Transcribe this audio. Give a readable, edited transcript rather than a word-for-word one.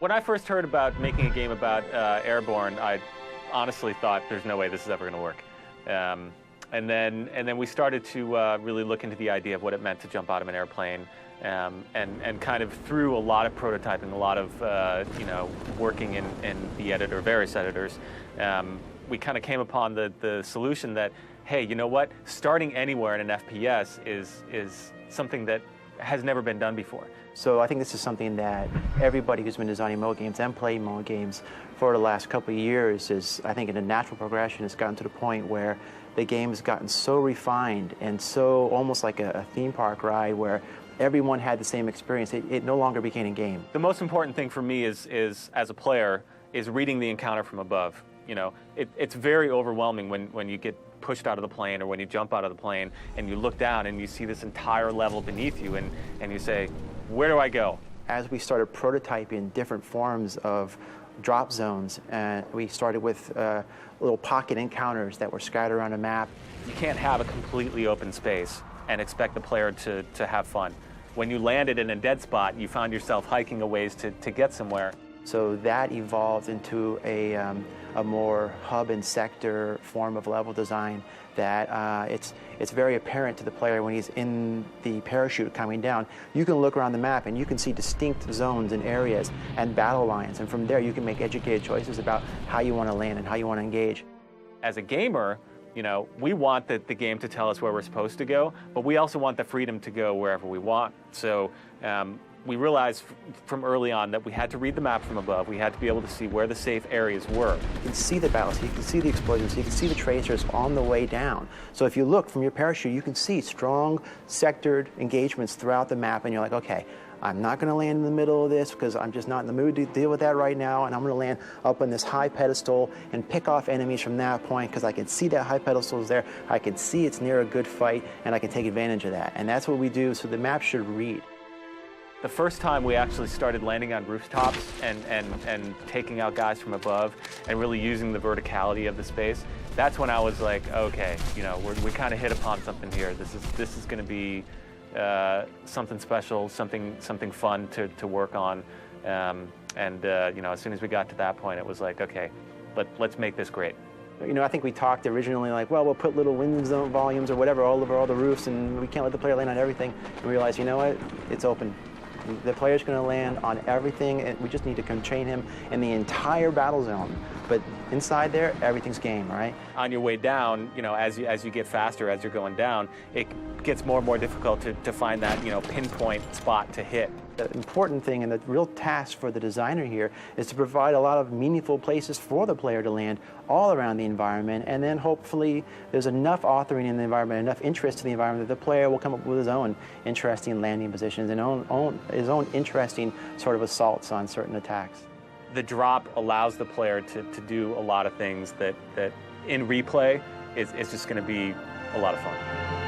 When I first heard about making a game about Airborne, I honestly thought there's no way this is ever going to work. And then we started to really look into the idea of what it meant to jump out of an airplane, and kind of through a lot of prototyping, a lot of working in the editor, various editors, we kind of came upon the solution that, hey, you know what? Starting anywhere in an FPS is something that has never been done before. So I think this is something that everybody who's been designing mode games and playing mode games for the last couple of years is, I think, in a natural progression, has gotten to the point where the game has gotten so refined and so almost like a theme park ride where everyone had the same experience. It no longer became a game. The most important thing for me is as a player, is reading the encounter from above. You know, it's very overwhelming when you get pushed out of the plane or when you jump out of the plane and you look down and you see this entire level beneath you and you say, where do I go? As we started prototyping different forms of drop zones, we started with little pocket encounters that were scattered around a map. You can't have a completely open space and expect the player to have fun. When you landed in a dead spot, you found yourself hiking a ways to get somewhere. So that evolved into a more hub and sector form of level design that it's very apparent to the player when he's in the parachute coming down. You can look around the map and you can see distinct zones and areas and battle lines, and from there you can make educated choices about how you want to land and how you want to engage. As a gamer, you know, we want the game to tell us where we're supposed to go, but we also want the freedom to go wherever we want. So we realized from early on that we had to read the map from above. We had to be able to see where the safe areas were. You can see the battles, you can see the explosions, you can see the tracers on the way down. So if you look from your parachute, you can see strong sectored engagements throughout the map, and you're like, okay, I'm not going to land in the middle of this because I'm just not in the mood to deal with that right now, and I'm going to land up on this high pedestal and pick off enemies from that point because I can see that high pedestal is there, I can see it's near a good fight, and I can take advantage of that. And that's what we do, so the map should read. The first time we actually started landing on rooftops and taking out guys from above and really using the verticality of the space, that's when I was like, okay, you know, we kind of hit upon something here. This is going to be something special, something fun to work on. You know, as soon as we got to that point, it was like, okay, let's make this great. You know, I think we talked originally like, well, we'll put little wind zone volumes or whatever all over all the roofs, and we can't let the player land on everything. And we realized, you know what, it's open. The player's going to land on everything, and we just need to constrain him in the entire battle zone. But inside there, everything's game, right? On your way down, you know, as you get faster, as you're going down, it gets more and more difficult to find that, you know, pinpoint spot to hit. The important thing and the real task for the designer here is to provide a lot of meaningful places for the player to land all around the environment, and then hopefully there's enough authoring in the environment, enough interest in the environment that the player will come up with his own interesting landing positions and his own interesting sort of assaults on certain attacks. The drop allows the player to do a lot of things that in replay is just going to be a lot of fun.